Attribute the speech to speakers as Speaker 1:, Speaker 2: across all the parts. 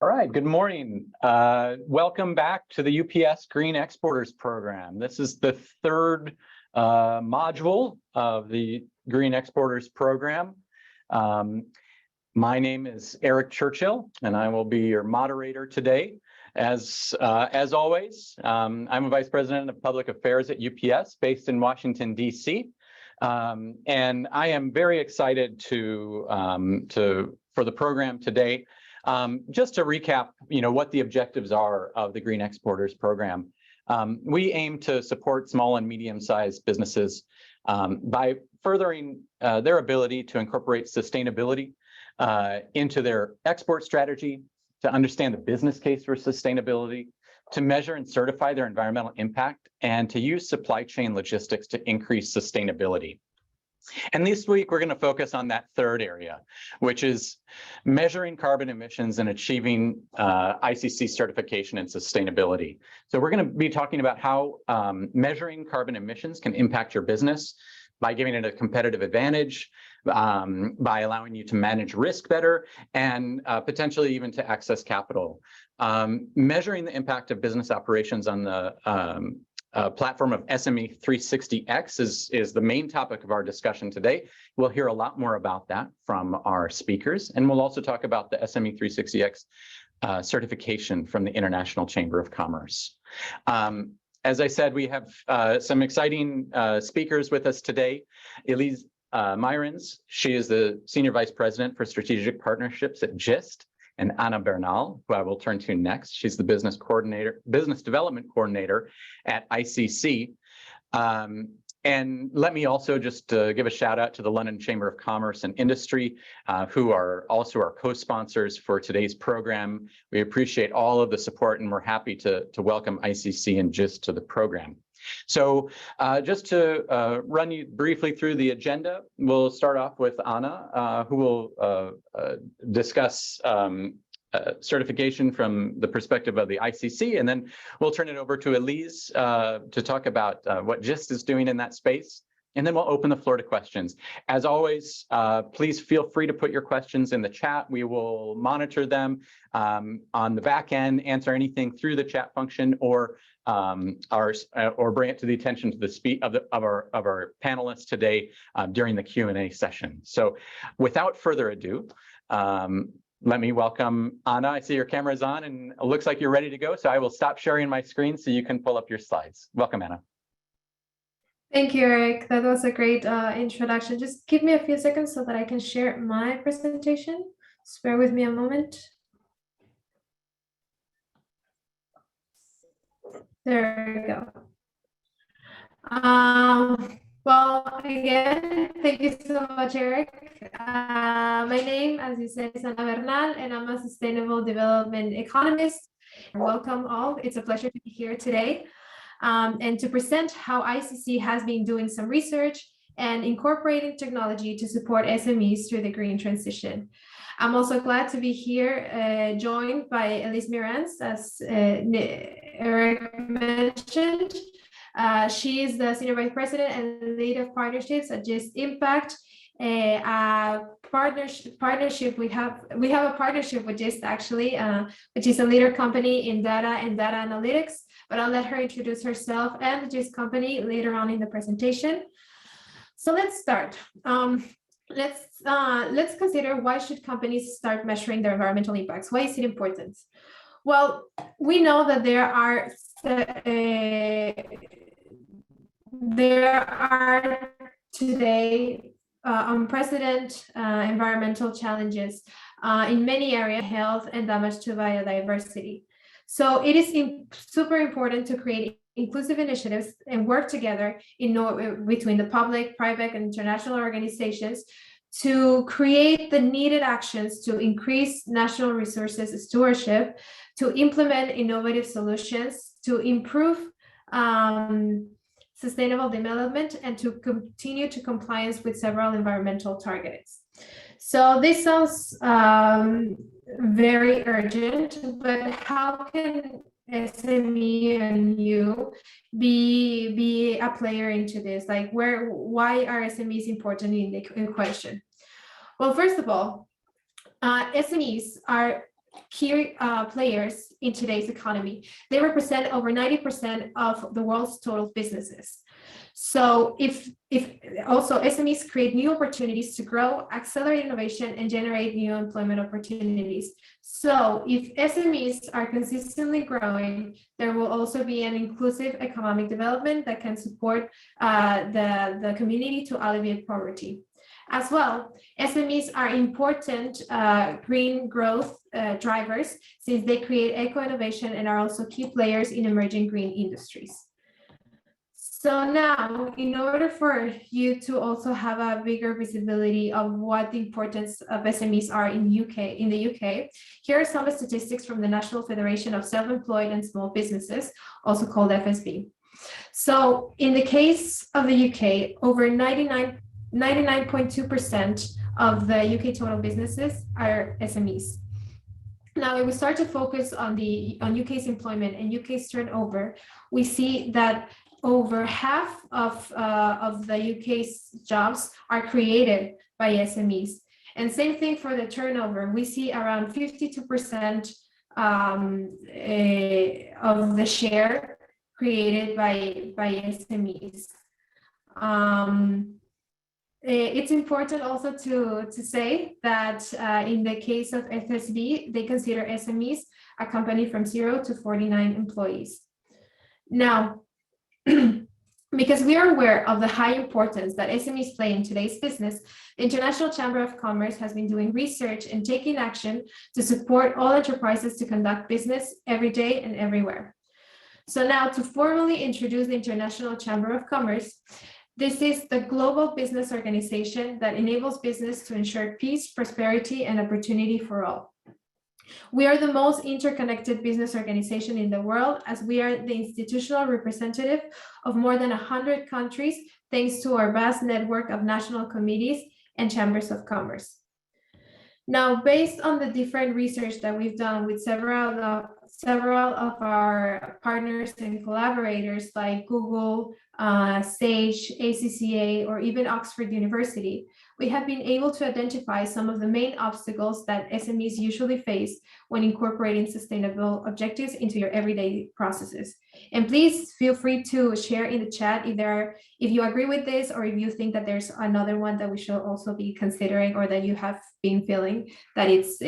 Speaker 1: All right, good morning. Welcome back to the UPS Green Exporters Program. This is the third module of the Green Exporters Program. My name is Eric Churchill, and I will be your moderator today. As always, I'm a Vice President of Public Affairs at UPS, based in Washington, D.C. And I am very excited for the program today. Just to recap, what the objectives are of the Green Exporters Program. We aim to support small and medium-sized businesses by furthering their ability to incorporate sustainability into their export strategy, to understand the business case for sustainability, to measure and certify their environmental impact, and to use supply chain logistics to increase sustainability. And this week, we're going to focus on that third area, which is measuring carbon emissions and achieving ICC certification and sustainability. So we're going to be talking about how measuring carbon emissions can impact your business by giving it a competitive advantage, by allowing you to manage risk better, and potentially even to access capital. Measuring the impact of business operations on the platform of SME 360X is the main topic of our discussion today. We'll hear a lot more about that from our speakers, and we'll also talk about the SME 360X certification from the International Chamber of Commerce. As I said, we have some exciting speakers with us today. Elise Myrens, she is the Senior Vice President for Strategic Partnerships at GIST, and Anna Bernal, who I will turn to next. She's the Business Development Coordinator at ICC. And let me also just give a shout out to the London Chamber of Commerce and Industry, who are also our co-sponsors for today's program. We appreciate all of the support, and we're happy to welcome ICC and GIST to the program. So just to run you briefly through the agenda, we'll start off with Anna, who will discuss certification from the perspective of the ICC, and then we'll turn it over to Elise to talk about what GIST is doing in that space, and then we'll open the floor to questions. As always, please feel free to put your questions in the chat. We will monitor them on the back end, answer anything through the chat function, or bring it to the attention to of our panelists today during the Q&A session. So, without further ado, let me welcome Anna. I see your camera's on, and it looks like you're ready to go. So I will stop sharing my screen so you can pull up your slides. Welcome, Anna.
Speaker 2: Thank you, Eric. That was a great introduction. Just give me a few seconds so that I can share my presentation. Just bear with me a moment. There we go. Well, again, thank you so much, Eric. My name, as you said, is Ana Bernal, and I'm a sustainable development economist. Welcome all. It's a pleasure to be here today and to present how ICC has been doing some research and incorporating technology to support SMEs through the green transition. I'm also glad to be here, joined by Elise Myrens, as Eric mentioned. She is the Senior Vice President and Lead of Partnerships at GIST Impact. Partnership. We have a partnership with GIST actually, which is a leader company in data and data analytics. But I'll let her introduce herself and the GIST company later on in the presentation. So let's start. Let's consider, why should companies start measuring their environmental impacts? Why is it important? Well, we know that there are today unprecedented environmental challenges in many areas, health and damage to biodiversity. So it is super important to create inclusive initiatives and work together between the public, private, and international organizations to create the needed actions to increase national resources stewardship, to implement innovative solutions, to improve sustainable development, and to continue to compliance with several environmental targets. So this sounds very urgent, but how can SME and you be a player into this? Like, why are SMEs important in the equation? Well, first of all, SMEs are key players in today's economy. They represent over 90% of the world's total businesses. So if also SMEs create new opportunities to grow, accelerate innovation, and generate new employment opportunities. So if SMEs are consistently growing, there will also be an inclusive economic development that can support the community to alleviate poverty. As well, SMEs are important green growth drivers since they create eco-innovation and are also key players in emerging green industries. So now, in order for you to also have a bigger visibility of what the importance of SMEs are in the UK, here are some statistics from the National Federation of Self-Employed and Small Businesses, also called FSB. So in the case of the UK, over 99.2% of the UK total businesses are SMEs. Now, if we start to focus on UK's employment and UK's turnover, we see that over half of the UK's jobs are created by SMEs. And same thing for the turnover. We see around 52% of the share created by SMEs. It's important also to say that in the case of FSB, they consider SMEs a company from 0 to 49 employees. Now, because we are aware of the high importance that SMEs play in today's business, the International Chamber of Commerce has been doing research and taking action to support all enterprises to conduct business every day and everywhere. So now, to formally introduce the International Chamber of Commerce, this is the global business organization that enables business to ensure peace, prosperity, and opportunity for all. We are the most interconnected business organization in the world, as we are the institutional representative of more than 100 countries, thanks to our vast network of national committees and chambers of commerce. Now, based on the different research that we've done with several of our partners and collaborators like Google, Sage, ACCA, or even Oxford University, we have been able to identify some of the main obstacles that SMEs usually face when incorporating sustainable objectives into your everyday processes. And please feel free to share in the chat if you agree with this, or if you think that there's another one that we should also be considering, or that you have been feeling that it's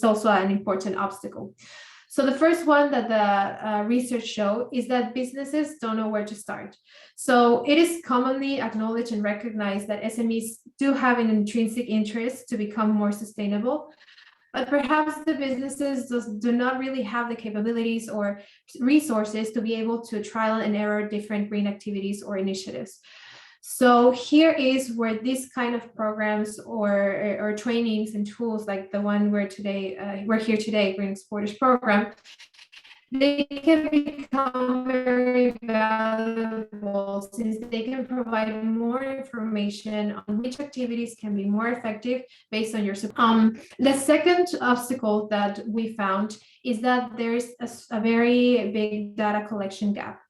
Speaker 2: also an important obstacle. So the first one that the research show is that businesses don't know where to start. So it is commonly acknowledged and recognized that SMEs do have an intrinsic interest to become more sustainable, but perhaps the businesses do not really have the capabilities or resources to be able to trial and error different green activities or initiatives. So here is where this kind of programs or trainings and tools like the one we're here today, Green Exporters Program, they can become very valuable since they can provide more information on which activities can be more effective based on your support. The second obstacle that we found is that there's a very big data collection gap.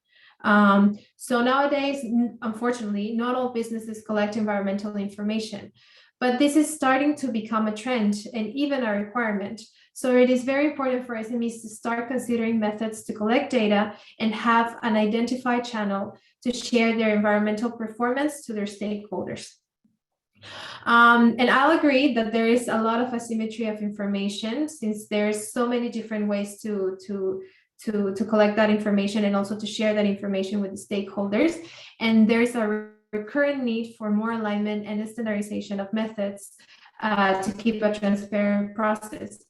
Speaker 2: So nowadays, unfortunately, not all businesses collect environmental information, but this is starting to become a trend and even a requirement. So it is very important for SMEs to start considering methods to collect data and have an identified channel to share their environmental performance to their stakeholders. And I'll agree that there is a lot of asymmetry of information since there's so many different ways to collect that information and also to share that information with the stakeholders. And there's a recurrent need for more alignment and standardization of methods to keep a transparent process.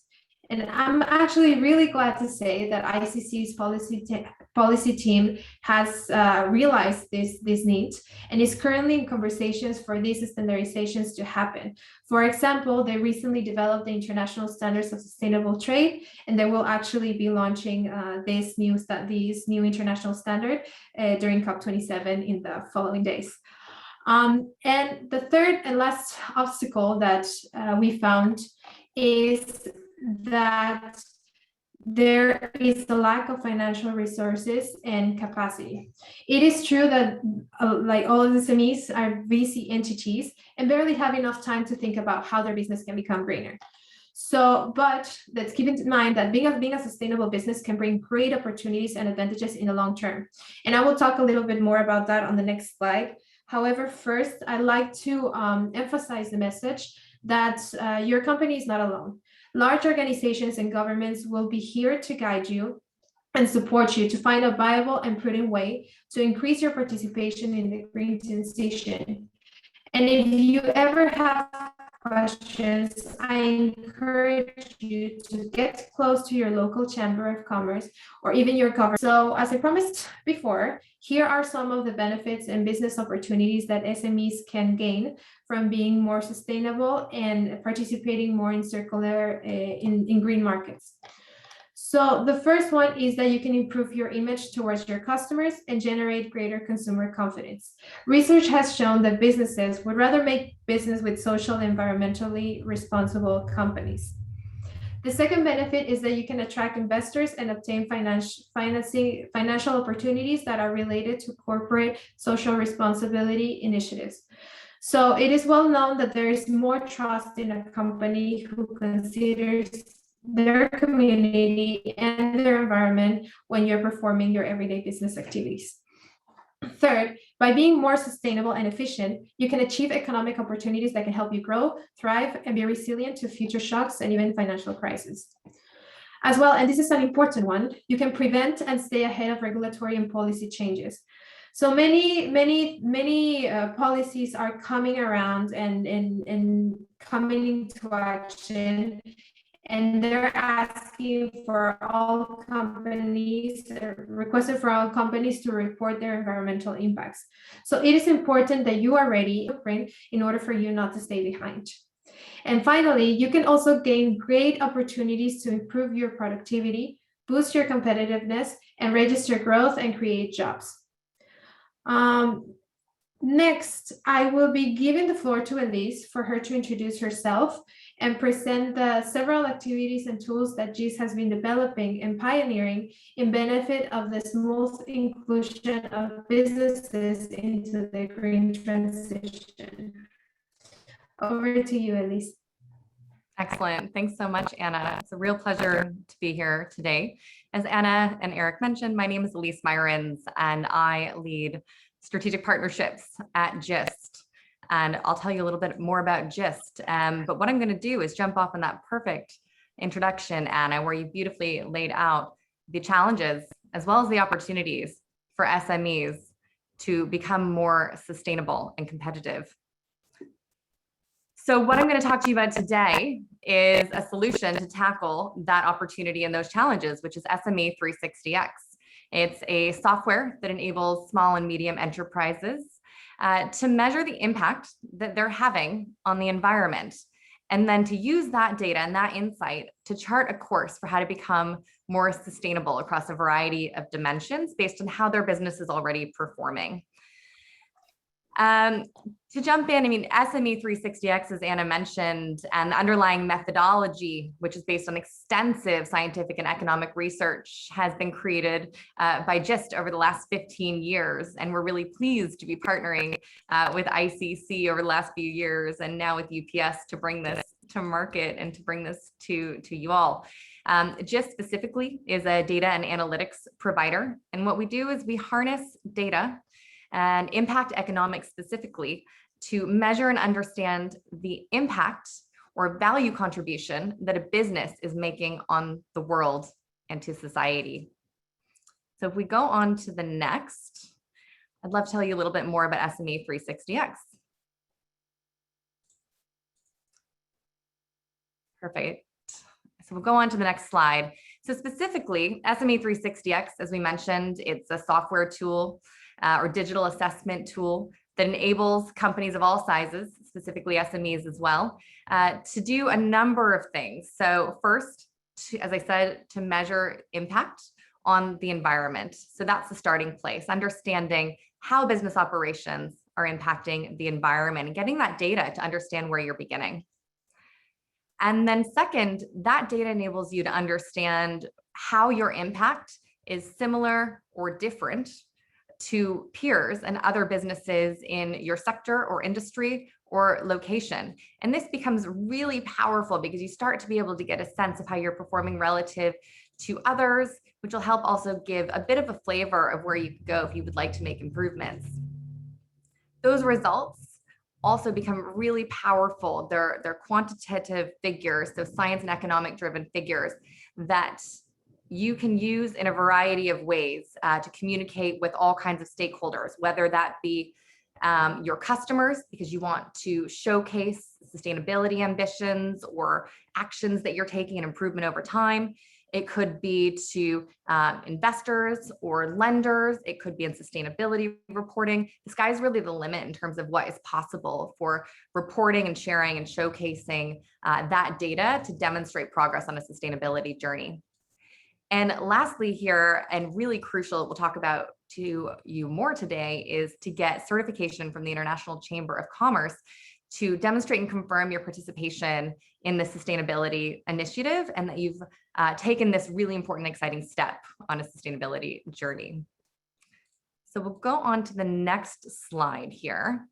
Speaker 2: And I'm actually really glad to say that ICC's policy team has realized this need and is currently in conversations for these standardizations to happen. For example, they recently developed the International Standards of Sustainable Trade, and they will actually be launching this new international standard during COP27 in the following days. And the third and last obstacle that we found is that there is a lack of financial resources and capacity. It is true that like all of the SMEs are VC entities and barely have enough time to think about how their business can become greener. So, but let's keep in mind that being a sustainable business can bring great opportunities and advantages in the long term. And I will talk a little bit more about that on the next slide. However, first, I'd like to emphasize the message that your company is not alone. Large organizations and governments will be here to guide you and support you to find a viable and prudent way to increase your participation in the green transition. And if you ever have questions, I encourage you to get close to your local chamber of commerce or even your government. So as I promised before, here are some of the benefits and business opportunities that SMEs can gain from being more sustainable and participating more in circular in green markets. So the first one is that you can improve your image towards your customers and generate greater consumer confidence. Research has shown that businesses would rather make business with social and environmentally responsible companies. The second benefit is that you can attract investors and obtain financial opportunities that are related to corporate social responsibility initiatives. So it is well known that there is more trust in a company who considers their community and their environment when you're performing your everyday business activities. Third, by being more sustainable and efficient, you can achieve economic opportunities that can help you grow, thrive, and be resilient to future shocks and even financial crises. As well, and this is an important one, you can prevent and stay ahead of regulatory and policy changes. So many policies are coming around and coming into action, and they're asking for all companies, requested for all companies to report their environmental impacts. So it is important that you are ready in order for you not to stay behind. And finally, you can also gain great opportunities to improve your productivity, boost your competitiveness, and register growth and create jobs. Next, I will be giving the floor to Elise for her to introduce herself and present the several activities and tools that GIS has been developing and pioneering in benefit of the smooth inclusion of businesses into the green transition. Over to you, Elise.
Speaker 3: Excellent. Thanks so much, Anna. It's a real pleasure to be here today. As Anna and Eric mentioned, my name is Elise Myrons, and I lead strategic partnerships at GIST. And I'll tell you a little bit more about GIST. But what I'm going to do is jump off on that perfect introduction, Anna, where you beautifully laid out the challenges as well as the opportunities for SMEs to become more sustainable and competitive. So what I'm going to talk to you about today is a solution to tackle that opportunity and those challenges, which is SME 360X. It's a software that enables small and medium enterprises to measure the impact that they're having on the environment, and then to use that data and that insight to chart a course for how to become more sustainable across a variety of dimensions based on how their business is already performing. To jump in, I mean, SME 360X, as Anna mentioned, and the underlying methodology, which is based on extensive scientific and economic research, has been created by GIST over the last 15 years. And we're really pleased to be partnering with ICC over the last few years, and now with UPS to bring this to market and to bring this to you all. GIST specifically is a data and analytics provider. And what we do is we harness data and impact economics specifically to measure and understand the impact or value contribution that a business is making on the world and to society. So if we go on to the next, I'd love to tell you a little bit more about SME 360X. Perfect. So we'll go on to the next slide. So specifically, SME 360X, as we mentioned, it's a software tool or digital assessment tool that enables companies of all sizes, specifically SMEs as well, to do a number of things. So first, as I said, to measure impact on the environment. So that's the starting place, understanding how business operations are impacting the environment and getting that data to understand where you're beginning. And then second, that data enables you to understand how your impact is similar or different to peers and other businesses in your sector or industry or location. And this becomes really powerful because you start to be able to get a sense of how you're performing relative to others, which will help also give a bit of a flavor of where you could go if you would like to make improvements. Those results also become really powerful. They're quantitative figures, so science and economic driven figures that you can use in a variety of ways to communicate with all kinds of stakeholders, whether that be your customers, because you want to showcase sustainability ambitions or actions that you're taking and improvement over time. It could be to investors or lenders. It could be in sustainability reporting. The sky's really the limit in terms of what is possible for reporting and sharing and showcasing that data to demonstrate progress on a sustainability journey. And lastly here, and really crucial, we'll talk about to you more today, is to get certification from the International Chamber of Commerce to demonstrate and confirm your participation in the sustainability initiative and that you've taken this really important, exciting step on a sustainability journey. So we'll go on to the next slide here.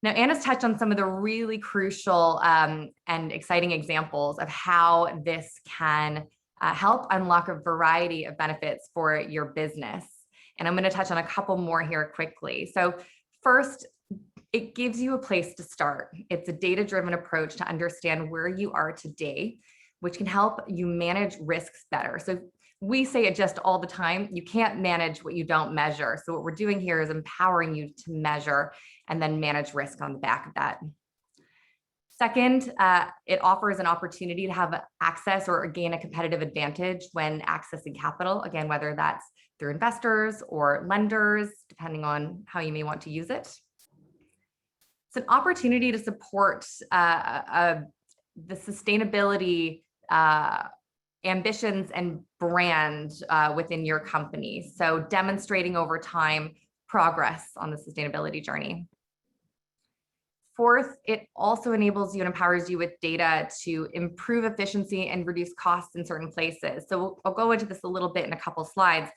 Speaker 3: Now, Anna's touched on some of the really crucial and exciting examples of how this can help unlock a variety of benefits for your business. And I'm going to touch on a couple more here quickly. So first, it gives you a place to start. It's a data-driven approach to understand where you are today, which can help you manage risks better. So we say it just all the time, you can't manage what you don't measure. So what we're doing here is empowering you to measure and then manage risk on the back of that. Second, it offers an opportunity to have access or gain a competitive advantage when accessing capital, again, whether that's through investors or lenders, depending on how you may want to use it. It's an opportunity to support the sustainability ambitions and brand within your company. So demonstrating over time progress on the sustainability journey. Fourth, it also enables you and empowers you with data to improve efficiency and reduce costs in certain places. So I'll go into this a little bit in a couple slides.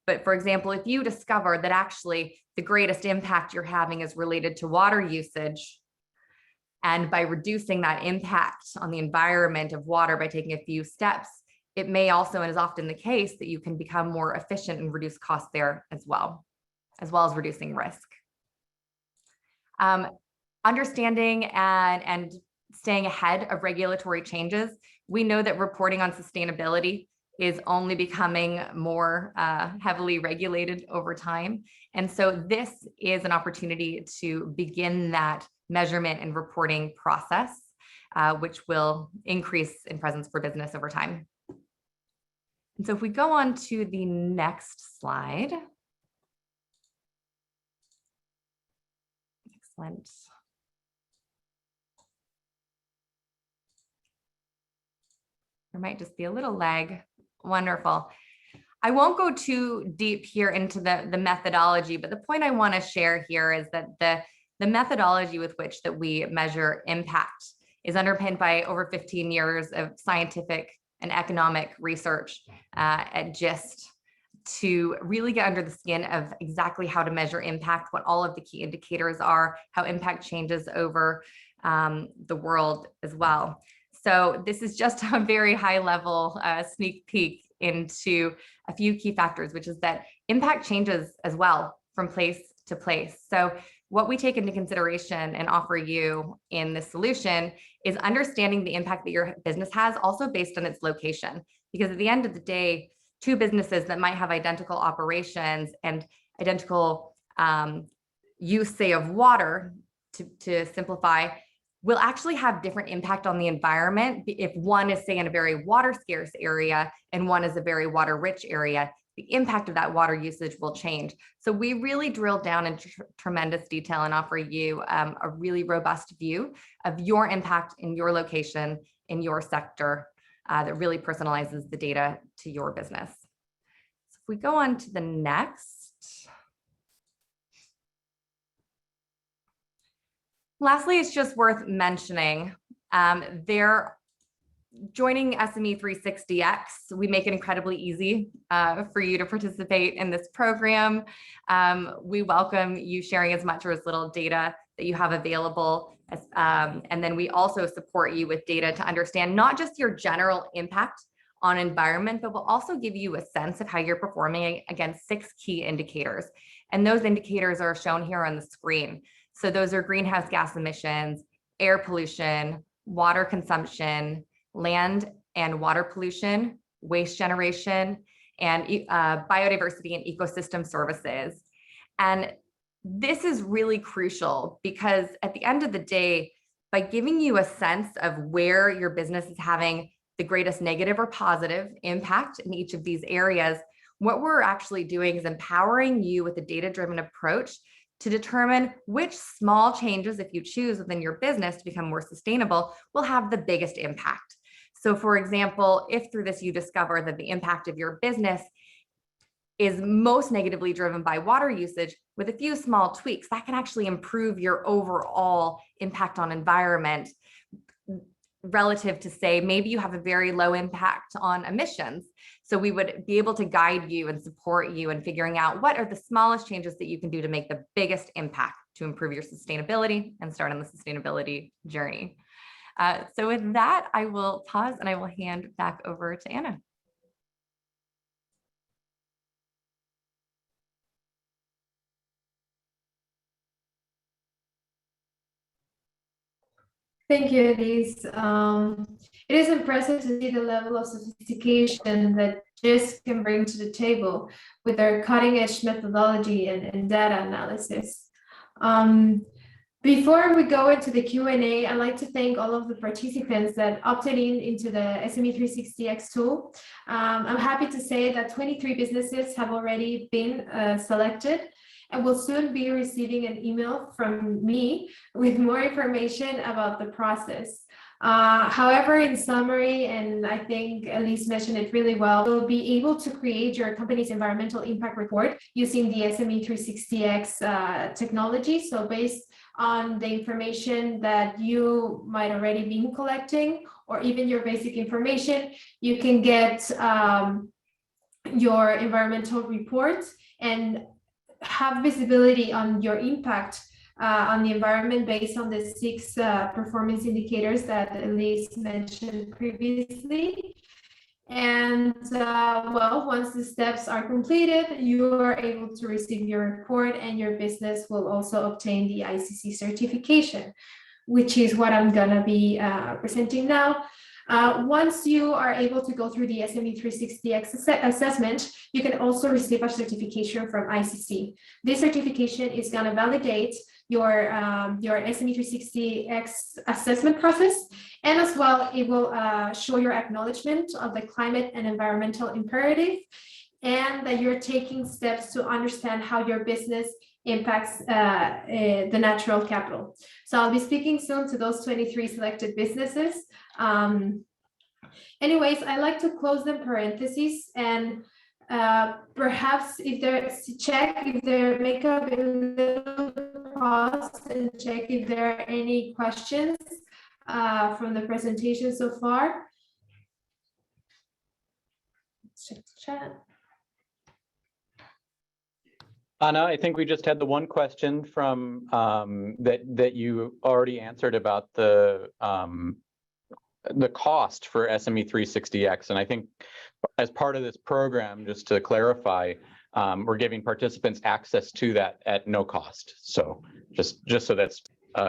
Speaker 3: But for example, if you discover that actually the greatest impact you're having is related to water usage, and by reducing that impact on the environment of water by taking a few steps, it may also, and is often the case, that you can become more efficient and reduce costs there as well as reducing risk. Understanding and staying ahead of regulatory changes. We know that reporting on sustainability is only becoming more heavily regulated over time. And so this is an opportunity to begin that measurement and reporting process, which will increase in presence for business over time. And so if we go on to the next slide. Excellent. There might just be a little lag. Wonderful. I won't go too deep here into the methodology, but the point I want to share here is that the methodology with which that we measure impact is underpinned by over 15 years of scientific and economic research at GIST to really get under the skin of exactly how to measure impact, what all of the key indicators are, how impact changes over the world as well. So this is just a very high level sneak peek into a few key factors, which is that impact changes as well from place to place. So what we take into consideration and offer you in this solution is understanding the impact that your business has, also based on its location. Because at the end of the day, two businesses that might have identical operations and identical use, say, of water, to simplify, will actually have different impact on the environment. If one is, say, in a very water scarce area and one is a very water rich area, the impact of that water usage will change. So we really drill down in tremendous detail and offer you a really robust view of your impact in your location, in your sector, that really personalizes the data to your business. So if we go on to the next. Lastly, it's just worth mentioning, joining SME 360X, we make it incredibly easy for you to participate in this program. We welcome you sharing as much or as little data that you have available. And then we also support you with data to understand not just your general impact on environment, but we'll also give you a sense of how you're performing against 6 key indicators. And those indicators are shown here on the screen. So those are greenhouse gas emissions, air pollution, water consumption, land and water pollution, waste generation, and biodiversity and ecosystem services. And this is really crucial because at the end of the day, by giving you a sense of where your business is having the greatest negative or positive impact in each of these areas, what we're actually doing is empowering you with a data-driven approach to determine which small changes, if you choose within your business to become more sustainable, will have the biggest impact. So for example, if through this you discover that the impact of your business is most negatively driven by water usage, with a few small tweaks, that can actually improve your overall impact on environment relative to, say, maybe you have a very low impact on emissions. So we would be able to guide you and support you in figuring out what are the smallest changes that you can do to make the biggest impact to improve your sustainability and start on the sustainability journey. So with that, I will pause and I will hand back over to Anna.
Speaker 2: Thank you, Elise. It is impressive to see the level of sophistication that GIST can bring to the table with their cutting-edge methodology and data analysis. Before we go into the Q&A, I'd like to thank all of the participants that opted into the SME360X tool. I'm happy to say that 23 businesses have already been selected, and will soon be receiving an email from me with more information about the process. However, in summary, and I think Elise mentioned it really well, you'll be able to create your company's environmental impact report using the SME360X technology. So based on the information that you might already be collecting, or even your basic information, you can get your environmental report and have visibility on your impact on the environment based on the 6 performance indicators that Elise mentioned previously. And well, once the steps are completed, you are able to receive your report, and your business will also obtain the ICC certification, which is what I'm gonna be presenting now. Once you are able to go through the SME360X assessment, you can also receive a certification from ICC. This certification is going to validate your SME360X assessment process, and as well, it will show your acknowledgement of the climate and environmental imperative, and that you're taking steps to understand how your business impacts the natural capital. So I'll be speaking soon to those 23 selected businesses. Anyways, I like to close the parentheses and perhaps if there make a little pause and check if there are any questions from the presentation so far. Let's check the chat.
Speaker 1: Anna, I think we just had the one question from that you already answered about the cost for SME360X. And I think as part of this program, just to clarify, we're giving participants access to that at no cost. So just so that's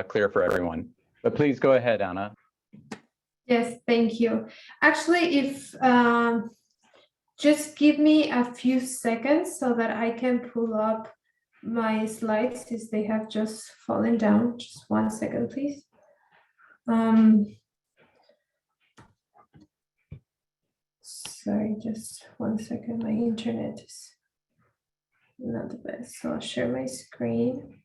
Speaker 1: clear for everyone. But please go ahead, Anna.
Speaker 2: Yes, thank you. Actually, if just give me a few seconds so that I can pull up my slides, since they have just fallen down. Just 1 second, please. Sorry, just 1 second. My internet is not the best, so I'll share my screen.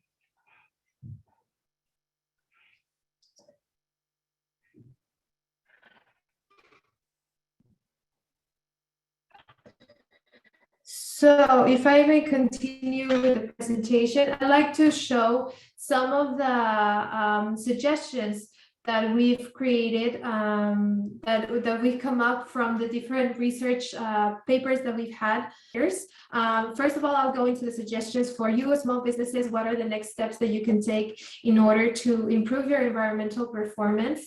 Speaker 2: So if I may continue with the presentation, I'd like to show some of the suggestions that we've created, that we've come up from the different research papers that we've had. First of all, I'll go into the suggestions for you as small businesses. What are the next steps that you can take in order to improve your environmental performance?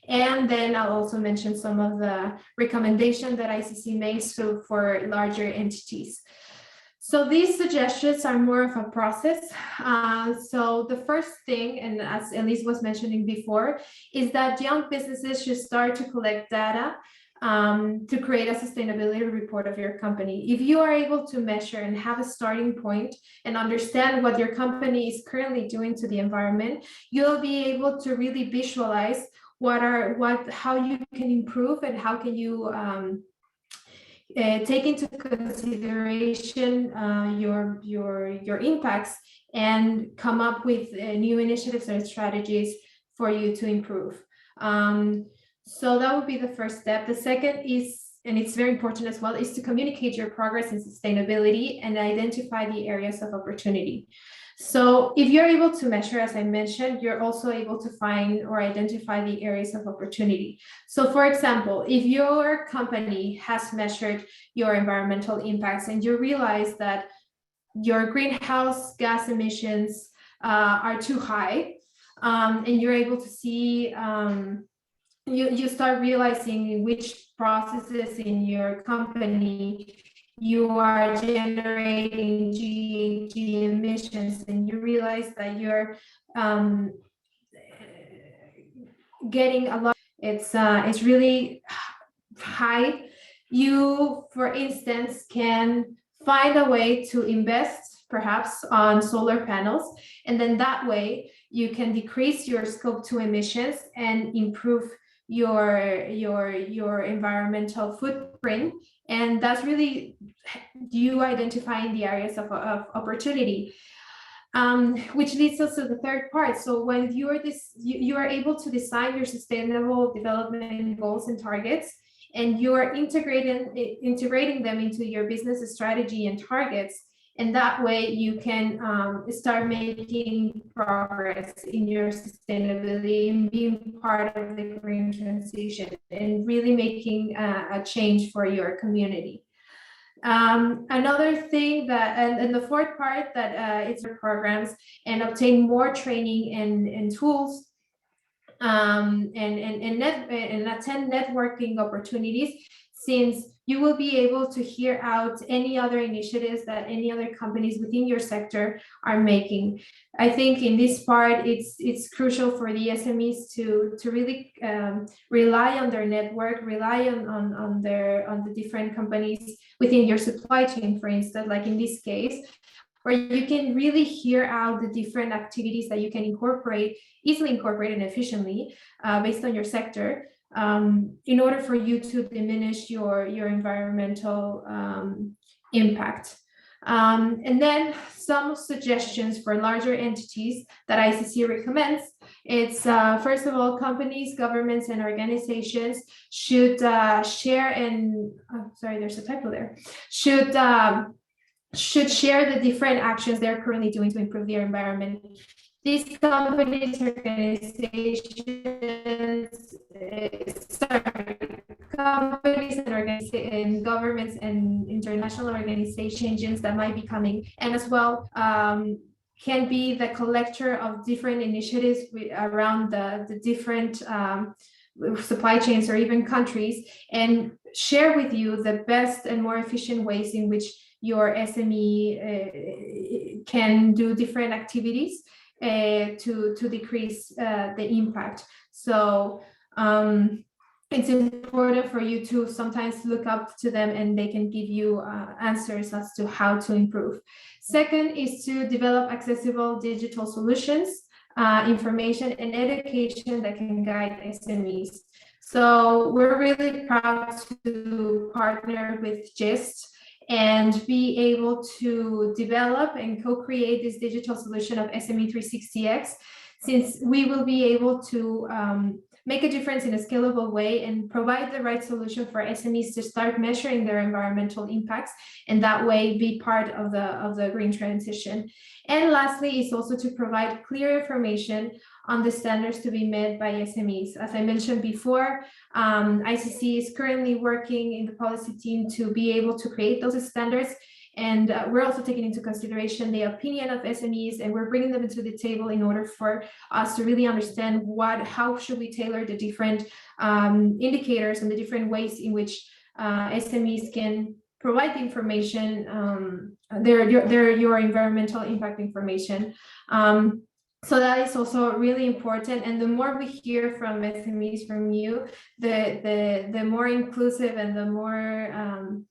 Speaker 2: And then I'll also mention some of the recommendations that ICC makes for larger entities. So these suggestions are more of a process. So the first thing, and as Elise was mentioning before, is that young businesses should start to collect data to create a sustainability report of your company. If you are able to measure and have a starting point and understand what your company is currently doing to the environment, you'll be able to really visualize how you can improve and how can you take into consideration your impacts and come up with new initiatives and strategies for you to improve. So that would be the first step. The second is, and it's very important as well, is to communicate your progress in sustainability and identify the areas of opportunity. So if you're able to measure, as I mentioned, you're also able to find or identify the areas of opportunity. So for example, if your company has measured your environmental impacts and you realize that your greenhouse gas emissions are too high, and you're able to see, you start realizing which processes in your company you are generating GHG emissions, and you realize that you're getting a lot. It's really high. You, for instance, can find a way to invest perhaps on solar panels, and then that way you can decrease your scope 2 emissions and improve your environmental footprint. And that's really you identifying the areas of opportunity, which leads us to the third part. So when you are able to design your sustainable development goals and targets, and you are integrating them into your business strategy and targets, and that way you can start making progress in your sustainability and being part of the green transition and really making a change for your community. Another thing that, and the fourth part, that it's your programs and obtain more training and tools, and attend networking opportunities, since you will be able to hear out any other initiatives that any other companies within your sector are making. I think in this part, it's crucial for the SMEs to really rely on their network, rely on the different companies within your supply chain, for instance, like in this case, where you can really hear out the different activities that you can easily incorporate and efficiently based on your sector, in order for you to diminish your environmental impact. And then some suggestions for larger entities that ICC recommends. It's first of all, companies, governments, and organizations should share and sorry, there's a typo there. Should share the different actions they're currently doing to improve their environment. These companies, and governments and international organizations that might be coming, and as well can be the collector of different initiatives around the different supply chains or even countries, and share with you the best and more efficient ways in which your SME can do different activities to decrease the impact. So it's important for you to sometimes look up to them, and they can give you answers as to how to improve. Second is to develop accessible digital solutions, information and education that can guide SMEs. So we're really proud to partner with GIST and be able to develop and co-create this digital solution of SME 360X, since we will be able to make a difference in a scalable way and provide the right solution for SMEs to start measuring their environmental impacts, and that way be part of the green transition. And lastly is also to provide clear information on the standards to be met by SMEs. As I mentioned before, ICC is currently working in the policy team to be able to create those standards. And we're also taking into consideration the opinion of SMEs, and we're bringing them into the table in order for us to really understand how should we tailor the different indicators and the different ways in which SMEs can provide the information, your environmental impact information. So that is also really important. And the more we hear from SMEs from you, the more inclusive and the more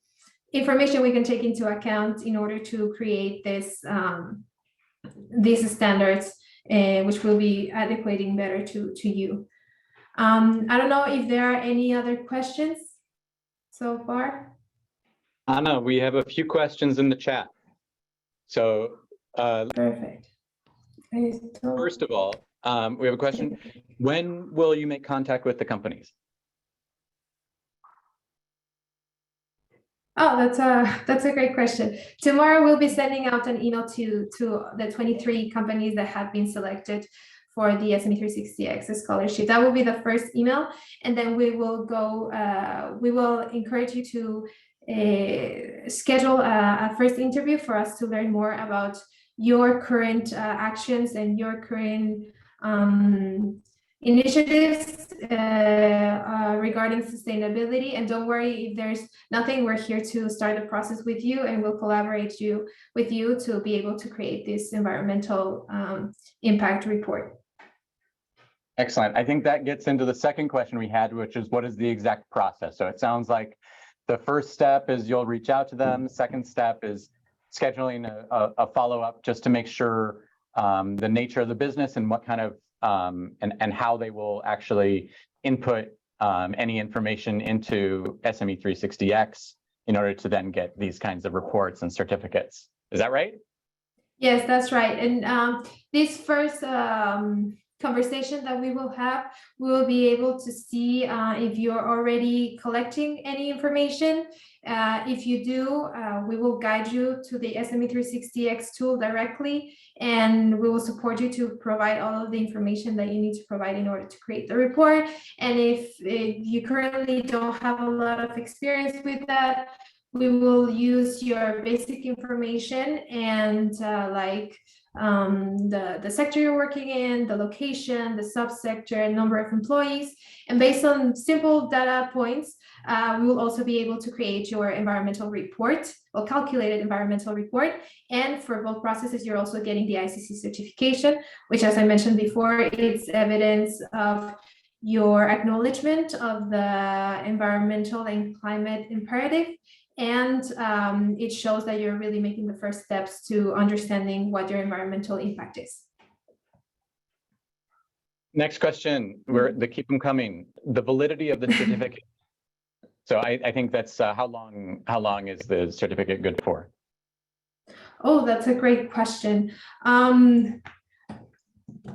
Speaker 2: information we can take into account in order to create these standards, which will be adequating better to you. I don't know if there are any other questions so far.
Speaker 1: Anna, we have a few questions in the chat. So
Speaker 2: Perfect.
Speaker 1: first of all, we have a question. When will you make contact with the companies?
Speaker 2: Oh, that's a great question. Tomorrow we'll be sending out an email to the 23 companies that have been selected for the SME 360X scholarship. That will be the first email, and then we will encourage you to schedule a first interview for us to learn more about your current actions and your current initiatives regarding sustainability. And don't worry if there's nothing, we're here to start the process with you, and we'll collaborate with you to be able to create this environmental impact report.
Speaker 1: Excellent. I think that gets into the second question we had, which is what is the exact process? So it sounds like the first step is you'll reach out to them. Second step is scheduling a follow-up just to make sure the nature of the business and what kind of and how they will actually input any information into SME 360X in order to then get these kinds of reports and certificates. Is that right?
Speaker 2: Yes, that's right. And this first conversation that we will have, we will be able to see if you're already collecting any information. If you do, we will guide you to the SME 360X tool directly, and we will support you to provide all of the information that you need to provide in order to create the report. And if you currently don't have a lot of experience with that, we will use your basic information and the sector you're working in, the location, the subsector, number of employees. And based on simple data points, we will also be able to create your environmental report or calculated environmental report. And for both processes, you're also getting the ICC certification, which, as I mentioned before, it's evidence of your acknowledgement of the environmental and climate imperative. And it shows that you're really making the first steps to understanding what your environmental impact is.
Speaker 1: Next question, they keep them coming. The validity of the certificate. So I think that's how long is the certificate good for?
Speaker 2: Oh, that's a great question.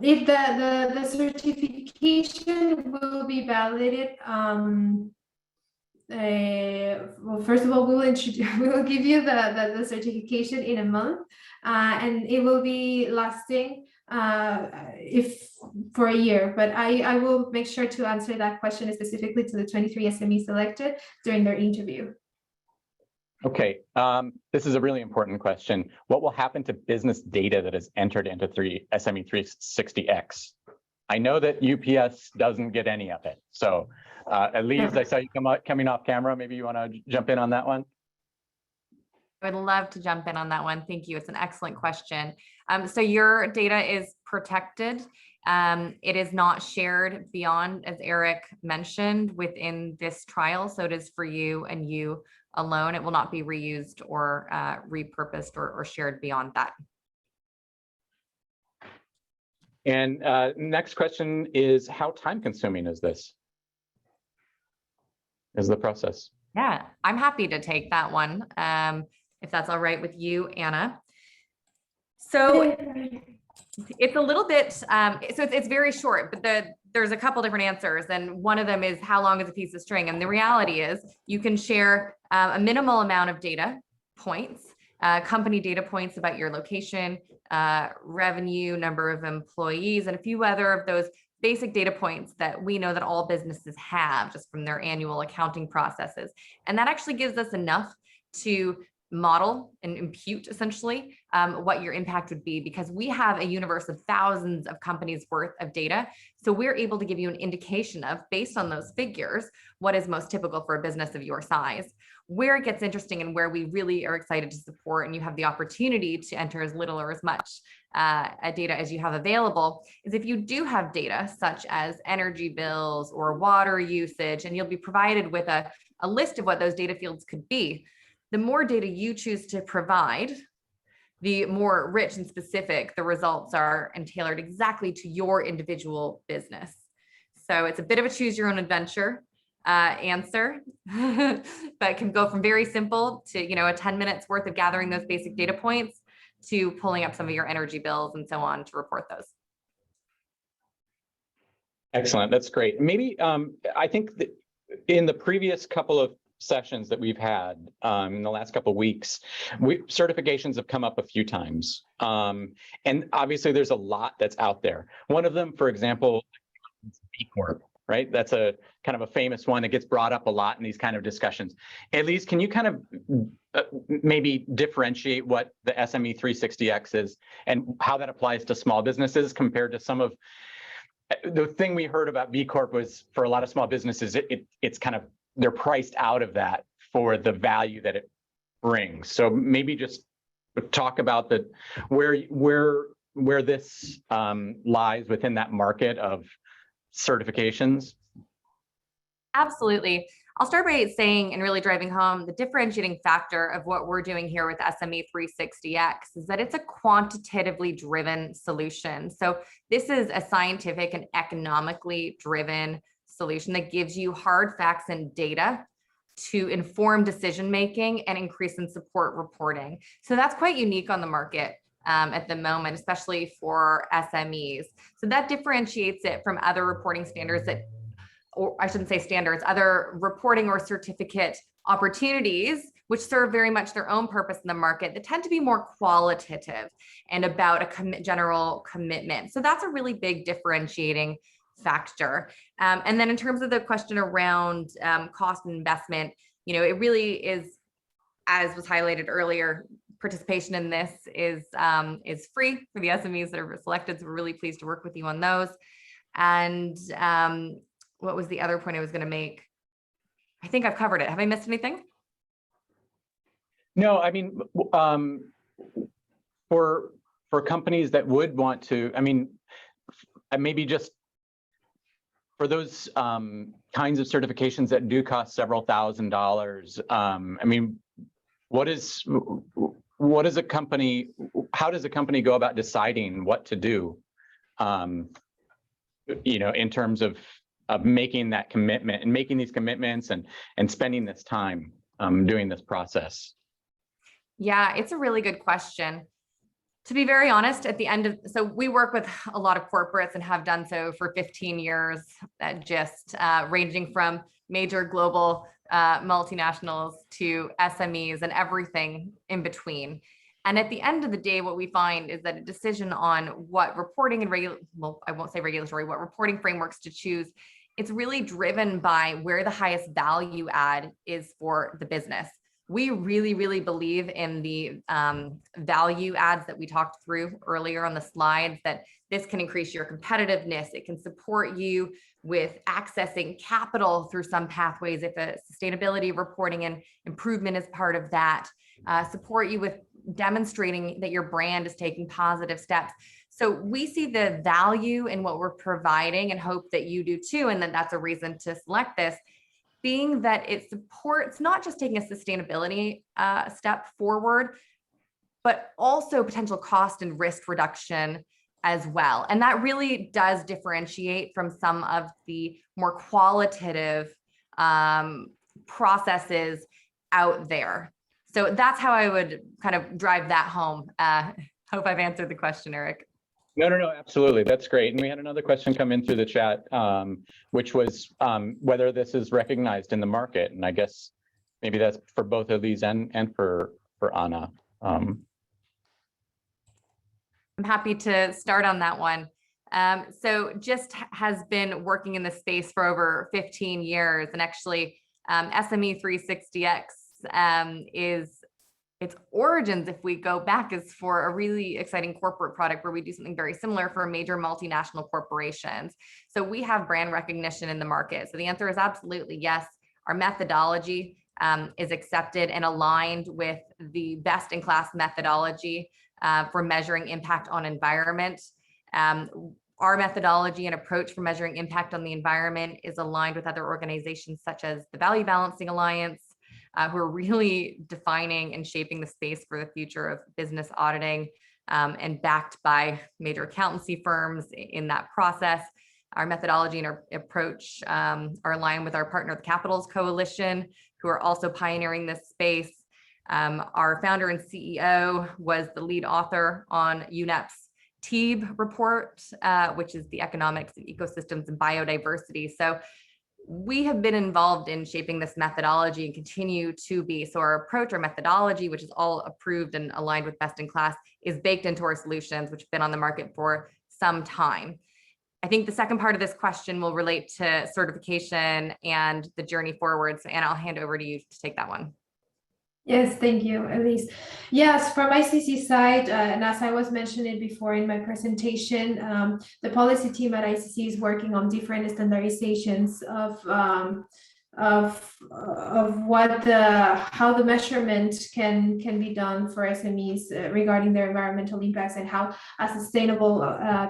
Speaker 2: If the certification will be validated, well, first of all, we will give you the certification in a month, and it will be lasting for a year. But I will make sure to answer that question specifically to the 23 SMEs selected during their interview.
Speaker 1: Okay, this is a really important question. What will happen to business data that is entered into SME 360X? I know that UPS doesn't get any of it. So Elise, I saw you coming off camera. Maybe you want to jump in on that one?
Speaker 3: I would love to jump in on that one. Thank you. It's an excellent question. So your data is protected. It is not shared beyond, as Eric mentioned, within this trial. So it is for you and you alone. It will not be reused or repurposed or shared beyond that.
Speaker 1: And next question is, how time consuming is this? Is the process?
Speaker 3: Yeah, I'm happy to take that one, if that's all right with you, Anna. So it's a little bit, so it's very short, but there's a couple different answers. And one of them is, how long is a piece of string? And the reality is you can share a minimal amount of data points company data points about your location, revenue, number of employees, and a few other of those basic data points that we know that all businesses have just from their annual accounting processes. And that actually gives us enough to model and impute essentially what your impact would be, because we have a universe of thousands of companies worth of data. So we're able to give you an indication of, based on those figures, what is most typical for a business of your size. Where it gets interesting and where we really are excited to support, and you have the opportunity to enter as little or as much data as you have available, is if you do have data such as energy bills or water usage, and you'll be provided with a list of what those data fields could be. The more data you choose to provide, the more rich and specific the results are and tailored exactly to your individual business. So it's a bit of a choose your own adventure answer, but can go from very simple to, a 10 minutes worth of gathering those basic data points to pulling up some of your energy bills and so on to report those.
Speaker 1: Excellent. That's great. Maybe I think that in the previous couple of sessions that we've had in the last couple of weeks, certifications have come up a few times. And obviously there's a lot that's out there. One of them, for example, B Corp, right? That's a kind of a famous one that gets brought up a lot in these kind of discussions. Elise, can you kind of maybe differentiate what the SME 360X is and how that applies to small businesses compared to some of the thing we heard about B Corp was, for a lot of small businesses, it's kind of, they're priced out of that for the value that it brings. So maybe just talk about where this lies within that market of certifications.
Speaker 3: Absolutely. I'll start by saying and really driving home the differentiating factor of what we're doing here with SME 360X is that it's a quantitatively driven solution. So this is a scientific and economically driven solution that gives you hard facts and data to inform decision-making and increase and support reporting. So that's quite unique on the market at the moment, especially for SMEs. So that differentiates it from other reporting standards or I shouldn't say standards, other reporting or certificate opportunities, which serve very much their own purpose in the market, that tend to be more qualitative and about a general commitment. So that's a really big differentiating factor. And then in terms of the question around cost and investment, it really is, as was highlighted earlier, participation in this is free for the SMEs that are selected. So we're really pleased to work with you on those. And what was the other point I was going to make? I think I've covered it. Have I missed anything?
Speaker 1: No, I mean, for companies that would want to, I mean, maybe just for those kinds of certifications that do cost several $1,000s, I mean, how does a company go about deciding what to do, in terms of making that commitment and making these commitments and spending this time doing this process?
Speaker 3: Yeah, it's a really good question. To be very honest, so we work with a lot of corporates and have done so for 15 years, ranging from major global multinationals to SMEs and everything in between. And at the end of the day, what we find is that a decision on what reporting and I won't say regulatory, what reporting frameworks to choose, it's really driven by where the highest value add is for the business. We really, really believe in the value adds that we talked through earlier on the slides, that this can increase your competitiveness. It can support you with accessing capital through some pathways if a sustainability reporting and improvement is part of that, support you with demonstrating that your brand is taking positive steps. So we see the value in what we're providing and hope that you do too, and that's a reason to select this, being that it supports not just taking a sustainability step forward, but also potential cost and risk reduction as well. And that really does differentiate from some of the more qualitative processes out there. So that's how I would kind of drive that home. Hope I've answered the question, Eric.
Speaker 1: No, absolutely. That's great. And we had another question come in through the chat, which was whether this is recognized in the market. And I guess maybe that's for both of these and for Anna.
Speaker 3: I'm happy to start on that one. So GIST has been working in this space for over 15 years, and actually SME 360X is its origins, if we go back, is for a really exciting corporate product where we do something very similar for major multinational corporations. So we have brand recognition in the market. So the answer is absolutely yes. Our methodology is accepted and aligned with the best-in-class methodology for measuring impact on environment. Our methodology and approach for measuring impact on the environment is aligned with other organizations such as the Value Balancing Alliance, who are really defining and shaping the space for the future of business auditing, and backed by major accountancy firms in that process. Our methodology and our approach are aligned with our partner, the Capitals Coalition, who are also pioneering this space. Our founder and CEO was the lead author on UNEP's TEEB report, which is the Economics of Ecosystems and Biodiversity. So we have been involved in shaping this methodology and continue to be. So our approach, our methodology, which is all approved and aligned with best in class, is baked into our solutions, which have been on the market for some time. I think the second part of this question will relate to certification and the journey forward. So Anna, I'll hand over to you to take that one.
Speaker 2: Yes, thank you, Elise. Yes, from ICC side, and as I was mentioning before in my presentation, the policy team at ICC is working on different standardizations of how the measurement can be done for SMEs regarding their environmental impacts and how a sustainable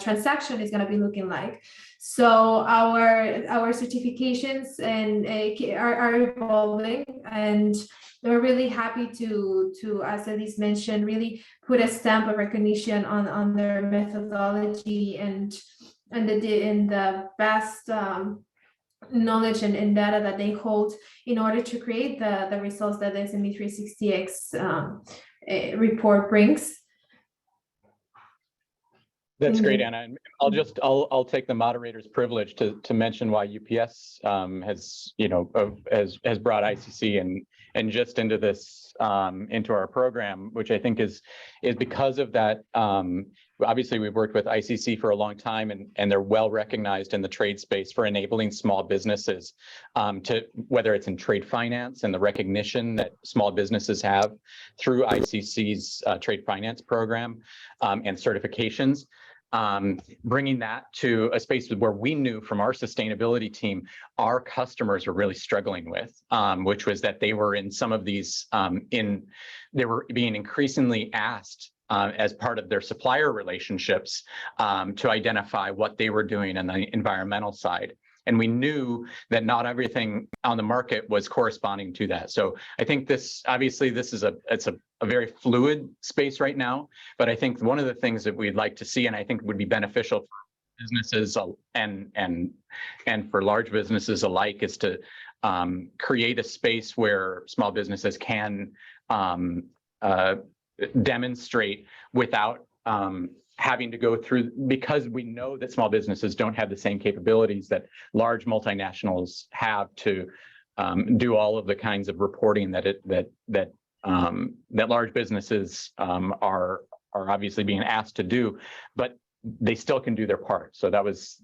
Speaker 2: transaction is going to be looking like. So our certifications and are evolving, and we're really happy to, as Elise mentioned, really put a stamp of recognition on their methodology and the best knowledge and data that they hold in order to create the results that the SME 360X report brings.
Speaker 1: That's great, Anna. And I'll take the moderator's privilege to mention why UPS has brought ICC and just into this into our program, which I think is because of that. Obviously, we've worked with ICC for a long time, and they're well recognized in the trade space for enabling small businesses to, whether it's in trade finance and the recognition that small businesses have through ICC's trade finance program and certifications. Bringing that to a space where we knew from our sustainability team, our customers were really struggling with, which was that they were in some of these, they were being increasingly asked as part of their supplier relationships to identify what they were doing on the environmental side. And we knew that not everything on the market was corresponding to that. So I think this is a very fluid space right now, but I think one of the things that we'd like to see, and I think would be beneficial for businesses and for large businesses alike, is to create a space where small businesses can demonstrate without having to go through, because we know that small businesses don't have the same capabilities that large multinationals have to do all of the kinds of reporting that large businesses are obviously being asked to do, but they still can do their part. So that's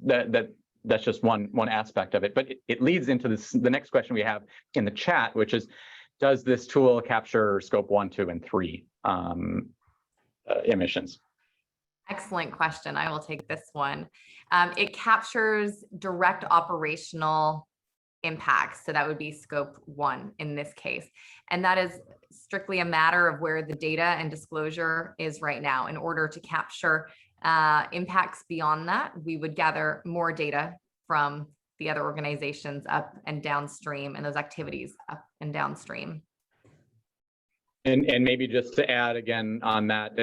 Speaker 1: just one aspect of it. But it leads into the next question we have in the chat, which is, does this tool capture scope 1, 2, and 3 emissions?
Speaker 3: Excellent question. I will take this one. It captures direct operational impacts. So that would be scope 1 in this case. And that is strictly a matter of where the data and disclosure is right now. In order to capture impacts beyond that, we would gather more data from the other organizations up and downstream, and those activities up and downstream.
Speaker 1: And maybe just to add again on that,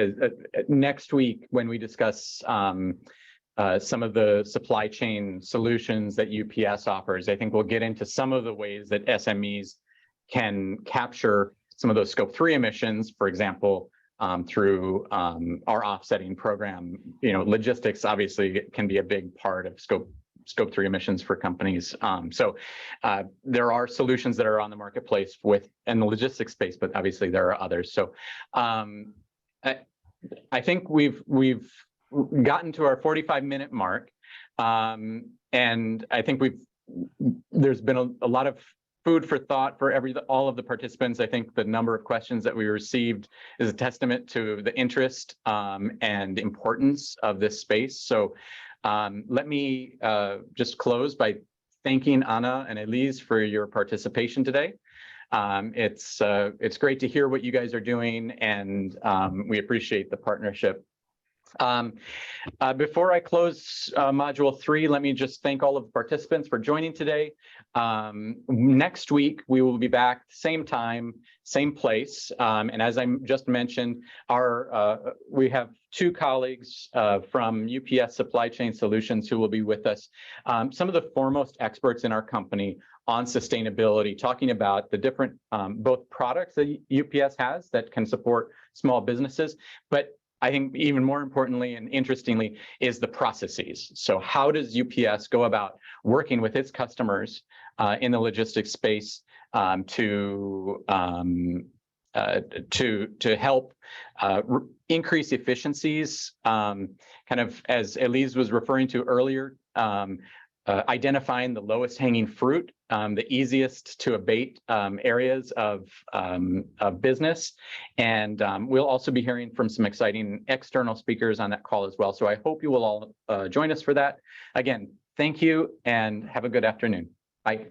Speaker 1: next week when we discuss some of the supply chain solutions that UPS offers, I think we'll get into some of the ways that SMEs can capture some of those scope 3 emissions, for example, through our offsetting program. Logistics obviously can be a big part of scope scope 3 emissions for companies. So there are solutions that are on the marketplace in the logistics space, but obviously there are others. So I think we've gotten to our 45-minute mark, and I think there's been a lot of food for thought for all of the participants. I think the number of questions that we received is a testament to the interest and importance of this space. So let me just close by thanking Anna and Elise for your participation today. It's great to hear what you guys are doing, and we appreciate the partnership. Before I close module 3, let me just thank all of the participants for joining today. Next week, we will be back same time, same place. And as I just mentioned, we have 2 colleagues from UPS Supply Chain Solutions who will be with us. Some of the foremost experts in our company on sustainability, talking about the different both products that UPS has that can support small businesses, but I think even more importantly and interestingly is the processes. So how does UPS go about working with its customers in the logistics space to help increase efficiencies, kind of as Elise was referring to earlier, identifying the lowest hanging fruit, the easiest to abate areas of business. And we'll also be hearing from some exciting external speakers on that call as well. So I hope you will all join us for that. Again, thank you and have a good afternoon. Bye.